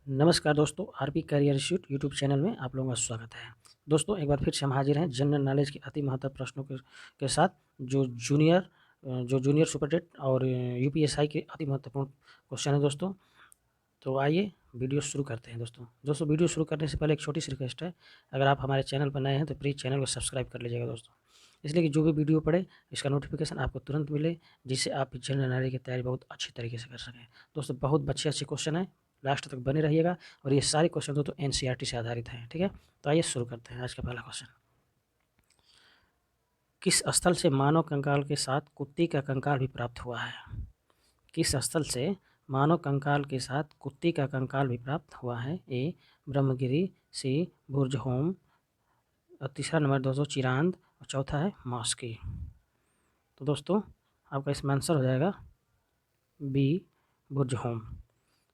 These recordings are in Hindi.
नमस्कार दोस्तों, RP career institute YouTube channel में आप लोगों का स्वागत है। दोस्तों, एक बार फिर से हम हाजिर हैं जनरल नॉलेज के अति महत्वपूर्ण प्रश्नों के साथ जो जूनियर सुपरटेट और यूपीएसआई के अति महत्वपूर्ण क्वेश्चन है दोस्तों। तो आइए वीडियो शुरू करते हैं दोस्तों। वीडियो शुरू करने से पहले एक छोटी सी रिक्वेस्ट है, अगर आप हमारे चैनल पर नए हैं तो प्लीज़ चैनल को सब्सक्राइब कर लीजिएगा दोस्तों, इसलिए कि जो भी वीडियो पड़े इसका नोटिफिकेशन आपको तुरंत मिले, जिससे आप जनरल नॉलेज की तैयारी बहुत अच्छी तरीके से कर सकें। दोस्तों, बहुत अच्छे अच्छे क्वेश्चन हैं, लास्ट तक बने रहिएगा। और ये सारे क्वेश्चन दोस्तों एनसीईआरटी से आधारित हैं, ठीक है। तो आइए शुरू करते हैं आज का पहला क्वेश्चन। किस स्थल से मानव कंकाल के साथ कुत्ते का कंकाल भी प्राप्त हुआ है? किस स्थल से मानव कंकाल के साथ कुत्ते का कंकाल भी प्राप्त हुआ है? ए ब्रह्मगिरी, सी बुर्जहोम, और तीसरा नंबर दोस्तों चिरांद, और चौथा है मॉस्की। तो दोस्तों आपका इसमें आंसर हो जाएगा बी बुर्जहोम।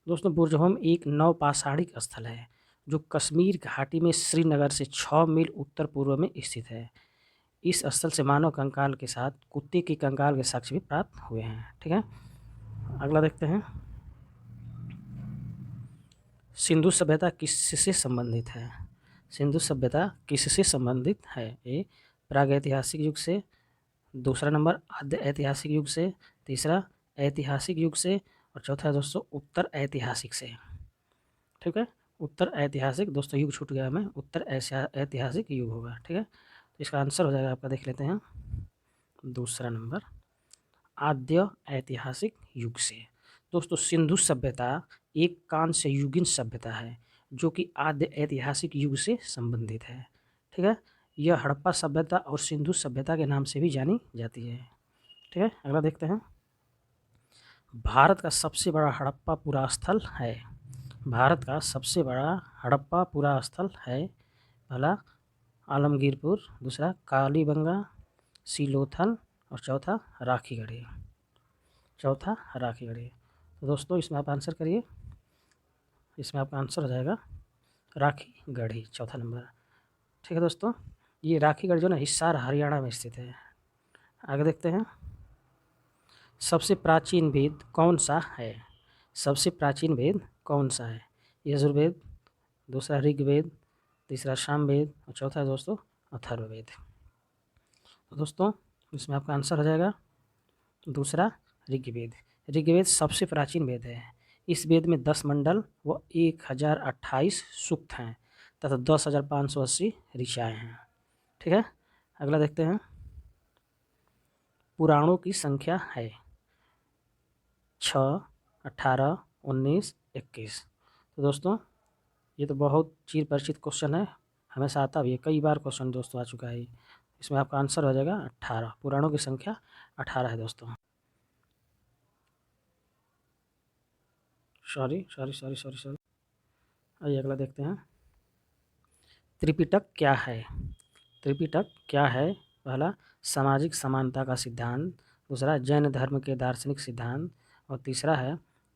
दोस्तों, बुर्जहोम एक नवपाषाणिक स्थल है जो कश्मीर घाटी में श्रीनगर से 6 मील उत्तर पूर्व में स्थित है। इस स्थल से मानव कंकाल के साथ कुत्ते के कंकाल के साक्ष्य भी प्राप्त हुए हैं, ठीक है। अगला देखते हैं, सिंधु सभ्यता किससे संबंधित है? सिंधु सभ्यता किससे संबंधित है? ए प्रागैतिहासिक युग से, दूसरा नंबर आद्य ऐतिहासिक युग से, तीसरा ऐतिहासिक युग से, और चौथा है दोस्तों उत्तर ऐतिहासिक से, ठीक है। उत्तर ऐतिहासिक दोस्तों युग छूट गया हमें, उत्तर ऐतिहासिक युग होगा, ठीक है। तो इसका आंसर हो जाएगा आपका, देख लेते हैं, दूसरा नंबर आद्य ऐतिहासिक युग से। दोस्तों, सिंधु सभ्यता एक कांस्य युगीन सभ्यता है जो कि आद्य ऐतिहासिक युग से संबंधित है, ठीक है। यह हड़प्पा सभ्यता और सिंधु सभ्यता के नाम से भी जानी जाती है, ठीक है। अगला देखते हैं, भारत का सबसे बड़ा हड़प्पा पुरा स्थल है। भारत का सबसे बड़ा हड़प्पा पुरा स्थल है, पहला आलमगीरपुर, दूसरा कालीबंगा, सिलोथल, और चौथा राखीगढ़ी। तो दोस्तों इसमें आप आंसर करिए, इसमें आपका आंसर हो जाएगा राखीगढ़ी, चौथा नंबर, ठीक है। दोस्तों, ये राखीगढ़ जो ना हिसार हरियाणा में स्थित है। आगे देखते हैं, सबसे प्राचीन वेद कौन सा है? सबसे प्राचीन वेद कौन सा है? यजुर्वेद, दूसरा ऋग्वेद, तीसरा सामवेद, और चौथा है दोस्तों अथर्ववेद। तो दोस्तों इसमें आपका आंसर हो जाएगा दूसरा ऋग्वेद। ऋग्वेद सबसे प्राचीन वेद है। इस वेद में 10 मंडल व 1028 सूक्त हैं तथा 10,580 ऋचाएँ हैं, ठीक है। अगला देखते हैं, पुराणों की संख्या है 6, 18, 19, 21। तो दोस्तों ये तो बहुत चिर परिचित क्वेश्चन है, हमेशा आता भी है, कई बार क्वेश्चन दोस्तों आ चुका है। इसमें आपका आंसर हो जाएगा 18, पुराणों की संख्या 18 है दोस्तों। सॉरी। आइए अगला देखते हैं, त्रिपिटक क्या है? त्रिपिटक क्या है? पहला सामाजिक समानता का सिद्धांत, दूसरा जैन धर्म के दार्शनिक सिद्धांत, और तीसरा है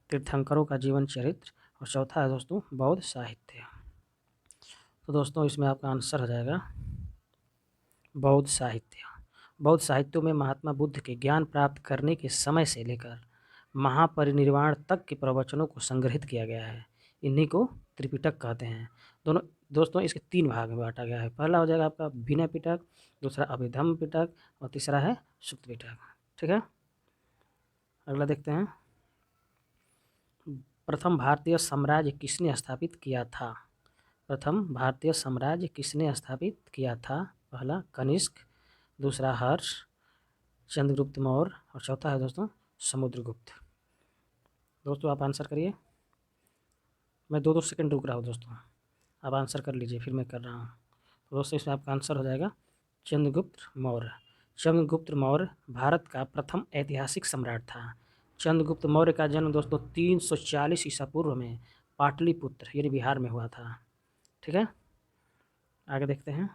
तीर्थंकरों का जीवन चरित्र, और चौथा है दोस्तों बौद्ध साहित्य। तो दोस्तों इसमें आपका आंसर हो जाएगा बौद्ध साहित्य। बौद्ध साहित्यों में महात्मा बुद्ध के ज्ञान प्राप्त करने के समय से लेकर महापरिनिर्वाण तक के प्रवचनों को संग्रहित किया गया है, इन्हीं को त्रिपिटक कहते हैं। दोनों दोस्तों इसके 3 भाग में बांटा गया है। पहला हो जाएगा आपका विनय पिटक, दूसरा अभिधम्म पिटक, और तीसरा है सुक्त पिटक, ठीक है। अगला देखते हैं, प्रथम भारतीय साम्राज्य किसने स्थापित किया था? प्रथम भारतीय साम्राज्य किसने स्थापित किया था? पहला कनिष्क, दूसरा हर्ष, चंद्रगुप्त मौर्य, और चौथा है दोस्तों समुद्रगुप्त। दोस्तों आप आंसर करिए, मैं 2-2 सेकंड रुक रहा हूँ दोस्तों, आप आंसर कर लीजिए, फिर मैं कर रहा हूँ। तो दोस्तों इसमें आपका आंसर हो जाएगा चंद्रगुप्त मौर्य। चंद्रगुप्त मौर्य भारत का प्रथम ऐतिहासिक सम्राट था। चंद्रगुप्त मौर्य का जन्म दोस्तों 340 ईसा पूर्व में पाटलिपुत्र यानी बिहार में हुआ था, ठीक है। आगे देखते हैं,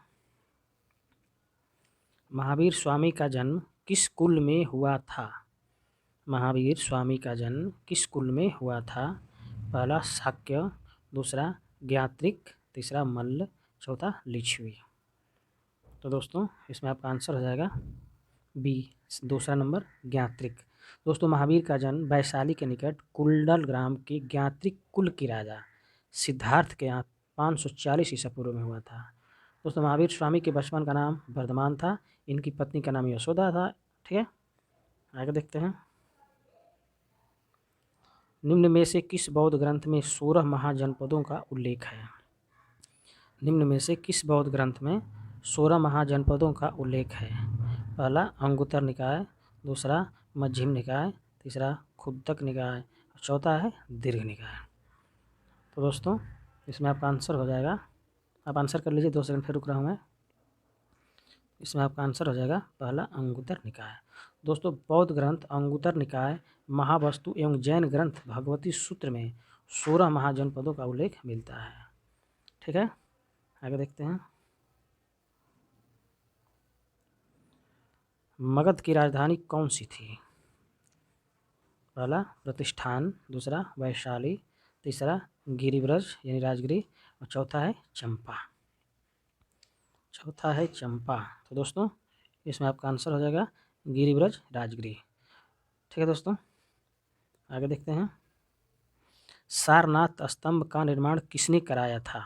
महावीर स्वामी का जन्म किस कुल में हुआ था? महावीर स्वामी का जन्म किस कुल में हुआ था? पहला शाक्य, दूसरा ज्ञात्रिक, तीसरा मल्ल, चौथा लिच्छवी। तो दोस्तों इसमें आपका आंसर हो जाएगा बी, दूसरा नंबर ज्ञात्रिक। दोस्तों महावीर का जन्म वैशाली के निकट कुंडल ग्राम के ज्ञात्रिक कुल की राजा सिद्धार्थ के यहाँ 540 ईसा पूर्व में हुआ था। दोस्तों महावीर स्वामी के बचपन का नाम वर्धमान था, इनकी पत्नी का नाम यशोदा था। ठीक है, आगे देखते हैं। निम्न में से किस बौद्ध ग्रंथ में 16 महाजनपदों का उल्लेख है? निम्न में से किस बौद्ध ग्रंथ में 16 महाजनपदों का उल्लेख है? पहला अंगुत्तर निकाय, दूसरा मध्यम निकाय, तीसरा खुद्दक निकाय और चौथा है दीर्घ निकाय। तो दोस्तों इसमें आपका आंसर हो जाएगा, आप आंसर कर लीजिए, 2 सेकंड फिर रुक रहा हूँ मैं। इसमें आपका आंसर हो जाएगा पहला अंगुत्तर निकाय। दोस्तों बौद्ध ग्रंथ अंगुत्तर निकाय, महावस्तु एवं जैन ग्रंथ भगवती सूत्र में 16 महाजनपदों का उल्लेख मिलता है। ठीक है, आगे देखते हैं। मगध की राजधानी कौन सी थी? पहला प्रतिष्ठान, दूसरा वैशाली, तीसरा गिरिब्रज यानी राजगिरी और चौथा है चंपा। तो दोस्तों इसमें आपका आंसर हो जाएगा गिरिब्रज राजगिरी। ठीक है दोस्तों, आगे देखते हैं। सारनाथ स्तंभ का निर्माण किसने कराया था?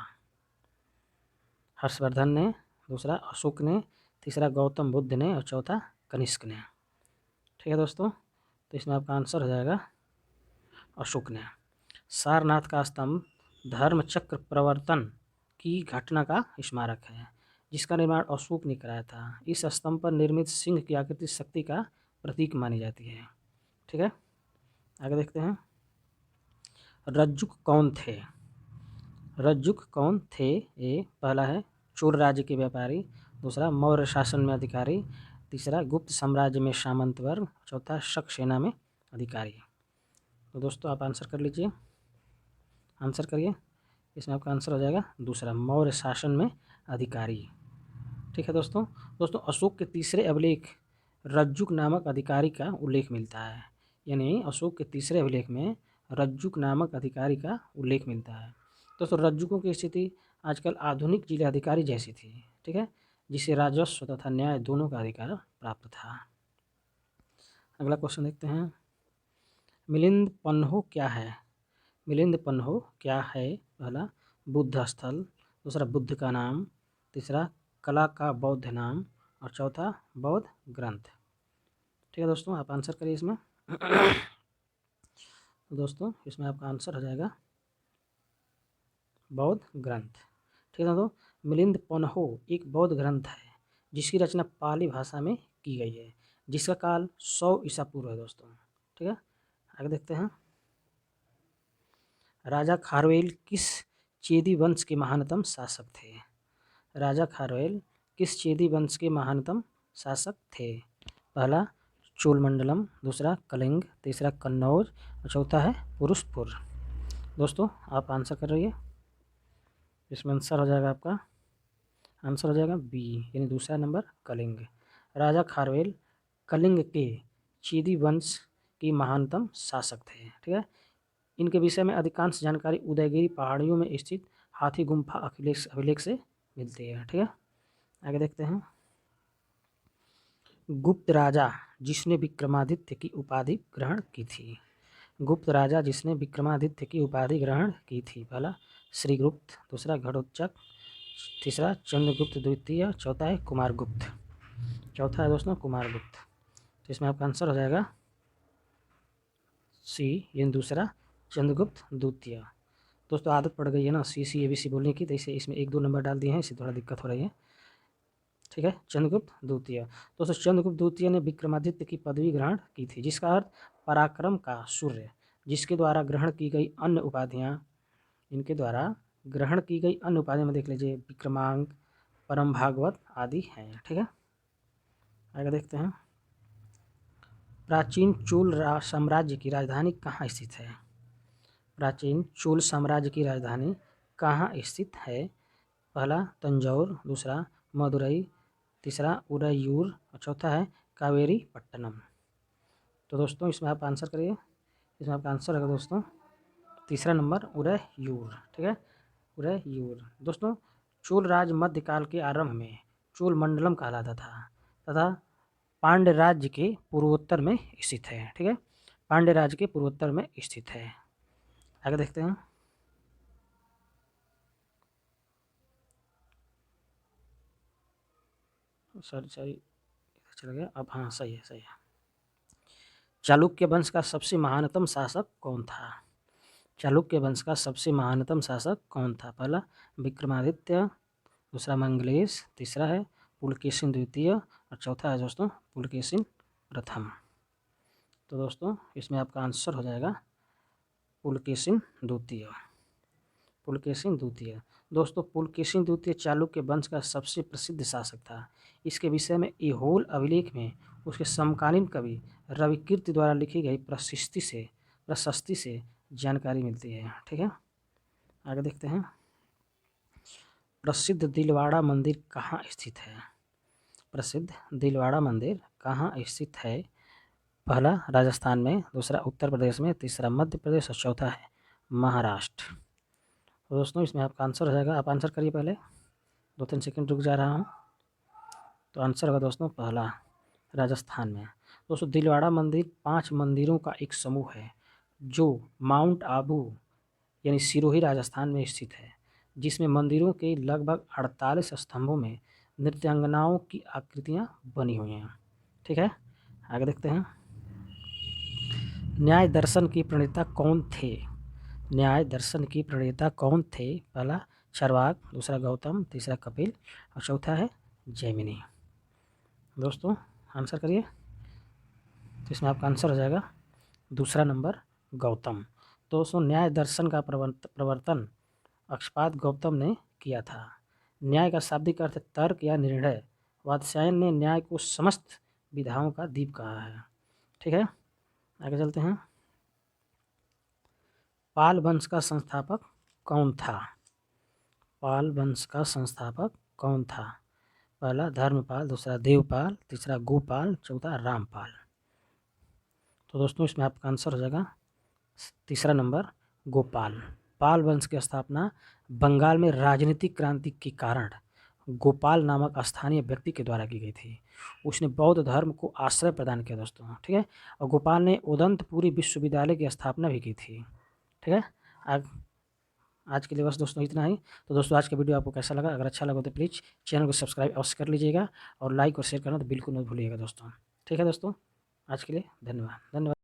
हर्षवर्धन ने, दूसरा अशोक ने, तीसरा गौतम बुद्ध ने और चौथा कनिष्क ने। ठीक है दोस्तों, तो इसमें आपका आंसर हो जाएगा अशोक ने। सारनाथ का स्तंभ धर्मचक्र प्रवर्तन की घटना का स्मारक है, जिसका निर्माण अशोक ने कराया था। इस स्तंभ पर निर्मित सिंह की आकृति शक्ति का प्रतीक मानी जाती है। ठीक है, आगे देखते हैं। रज्जुक कौन थे? ये पहला है चोल राज्य के व्यापारी, दूसरा मौर्य शासन में अधिकारी, तीसरा गुप्त साम्राज्य में सामंत वर्ग, चौथा शक सेना में अधिकारी। तो दोस्तों आप आंसर कर लीजिए, आंसर करिए। इसमें आपका आंसर हो जाएगा दूसरा मौर्य शासन में अधिकारी। ठीक है दोस्तों अशोक के तीसरे अभिलेख रज्जुक नामक अधिकारी का उल्लेख मिलता है, यानी अशोक के तीसरे अभिलेख में रज्जुक नामक अधिकारी का उल्लेख मिलता है। दोस्तों रज्जुकों की स्थिति आजकल आधुनिक जिलाधिकारी जैसी थी। ठीक है, जिसे राजस्व तथा न्याय दोनों का अधिकार प्राप्त था। अगला क्वेश्चन देखते हैं। मिलिंद पन्हो क्या है? पहला बुद्ध स्थल, दूसरा बुद्ध का नाम, तीसरा कला का बौद्ध नाम और चौथा बौद्ध ग्रंथ। ठीक है दोस्तों, आप आंसर करिए इसमें। दोस्तों इसमें आपका आंसर हो जाएगा बौद्ध ग्रंथ। ठीक है दोस्तों, मिलिंद पन्हो एक बौद्ध ग्रंथ है जिसकी रचना पाली भाषा में की गई है, जिसका काल 100 ईसा पूर्व है दोस्तों। ठीक है, आगे देखते हैं। राजा खारवेल किस चेदी वंश के महानतम शासक थे? राजा खारवेल किस चेदी वंश के महानतम शासक थे? पहला चोलमंडलम, दूसरा कलिंग, तीसरा कन्नौज और चौथा है पुरुषपुर। दोस्तों आप आंसर कर रही है, इसमें आंसर हो जाएगा आपका आंसर हो जाएगा बी, यानी दूसरा नंबर कलिंग। राजा खारवेल कलिंग के चेदी वंश की महानतम शासक थे। ठीक है, इनके विषय में अधिकांश जानकारी उदयगिरी पहाड़ियों में स्थित हाथी गुम्फा अभिलेख से मिलती है। ठीक है, आगे देखते हैं। गुप्त राजा जिसने विक्रमादित्य की उपाधि ग्रहण की थी? गुप्त राजा जिसने विक्रमादित्य की उपाधि ग्रहण की थी। पहला श्रीगुप्त, दूसरा घटोत्कच, तीसरा चंद्रगुप्त द्वितीय, चौथा है कुमारगुप्त। चौथा है दोस्तों कुमारगुप्त। तो इसमें आपका आंसर हो जाएगा सी, यानी दूसरा चंद्रगुप्त द्वितीय। दोस्तों आदत पड़ गई है ना सी ABC बोलने की, तो इसे इसमें 1-2 नंबर डाल दिए हैं, इससे थोड़ा दिक्कत हो रही है। ठीक है, चंद्रगुप्त द्वितीय। दोस्तों चंद्रगुप्त द्वितीय ने विक्रमादित्य की पदवी ग्रहण की थी, जिसका अर्थ पराक्रम का सूर्य, जिसके द्वारा ग्रहण की गई अन्य उपाधियाँ, इनके द्वारा ग्रहण की गई अन्य उपाधियाँ में देख लीजिए विक्रमांक, परम भागवत आदि हैं। ठीक है, आगे देखते हैं। प्राचीन चोल साम्राज्य की राजधानी कहाँ स्थित है? प्राचीन चोल साम्राज्य की राजधानी कहाँ स्थित है? पहला तंजौर, दूसरा मदुरई, तीसरा उदययूर और चौथा है कावेरी पट्टनम। तो दोस्तों इसमें आप आंसर करिए, इसमें आपका आंसर है दोस्तों तीसरा नंबर उदययूर। ठीक है, उदययूर। दोस्तों चोल राज मध्यकाल के आरंभ में चोल मंडलम कहलाता था तथा पांड्य राज्य के पूर्वोत्तर में स्थित है। ठीक है, पांड्य राज्य के पूर्वोत्तर में स्थित है। आगे देखते हैं। सॉरी चला गया। अब हाँ सही है। चालुक्य वंश का सबसे महानतम शासक कौन था? चालुक्य वंश का सबसे महानतम शासक कौन था? पहला विक्रमादित्य, दूसरा मंगलेश, तीसरा है पुलकेशिन द्वितीय और चौथा है दोस्तों पुलकेशिन प्रथम। तो दोस्तों इसमें आपका आंसर हो जाएगा पुलकेशिन द्वितीय। पुलकेशिन द्वितीय। दोस्तों पुलकेशिन द्वितीय चालुक्य वंश का सबसे प्रसिद्ध शासक था। इसके विषय में ऐहोल अभिलेख में उसके समकालीन कवि रविकीर्ति द्वारा लिखी गई प्रशस्ति से जानकारी मिलती है। ठीक है, आगे देखते हैं। प्रसिद्ध दिलवाड़ा मंदिर कहाँ स्थित है? प्रसिद्ध दिलवाड़ा मंदिर कहाँ स्थित है? पहला राजस्थान में, दूसरा उत्तर प्रदेश में, तीसरा मध्य प्रदेश और चौथा है महाराष्ट्र। तो दोस्तों इसमें आपका आंसर हो जाएगा, आप आंसर करिए, पहले 2-3 सेकंड रुक जा रहा हूँ। तो आंसर होगा दोस्तों पहला राजस्थान में। दोस्तों दिलवाड़ा मंदिर 5 मंदिरों का एक समूह है जो माउंट आबू यानी सिरोही राजस्थान में स्थित है, जिसमें मंदिरों के लगभग 48 स्तंभों में नृत्यांगनाओं की आकृतियाँ बनी हुई हैं। ठीक है, आगे देखते हैं। न्याय दर्शन की प्रणेता कौन थे? न्याय दर्शन की प्रणेता कौन थे? पहला चार्वाक, दूसरा गौतम, तीसरा कपिल और चौथा है जैमिनी। दोस्तों आंसर करिए। तो इसमें आपका आंसर हो जाएगा दूसरा नंबर गौतम। दोस्तों न्याय दर्शन का प्रवर्तन अक्षपाद गौतम ने किया था। न्याय का शाब्दिक अर्थ तर्क या निर्णय। वात्स्यायन ने न्याय को समस्त विधाओं का दीप कहा है। ठीक है, आगे चलते हैं। पाल वंश का संस्थापक कौन था? पाल वंश का संस्थापक कौन था? पहला धर्मपाल, दूसरा देवपाल, तीसरा गोपाल, चौथा रामपाल। तो दोस्तों इसमें आपका आंसर हो जाएगा तीसरा नंबर गोपाल। पाल वंश की स्थापना बंगाल में राजनीतिक क्रांति के कारण गोपाल नामक स्थानीय व्यक्ति के द्वारा की गई थी। उसने बौद्ध धर्म को आश्रय प्रदान किया दोस्तों। ठीक है, और गोपाल ने उदंतपुरी विश्वविद्यालय की स्थापना भी की थी। ठीक है, आज के लिए बस दोस्तों इतना ही। तो दोस्तों आज का वीडियो आपको कैसा लगा? अगर अच्छा लगा तो प्लीज़ चैनल को सब्सक्राइब अवश्य कर लीजिएगा और लाइक और शेयर करना तो बिल्कुल मत भूलिएगा दोस्तों। ठीक है दोस्तों, आज के लिए धन्यवाद।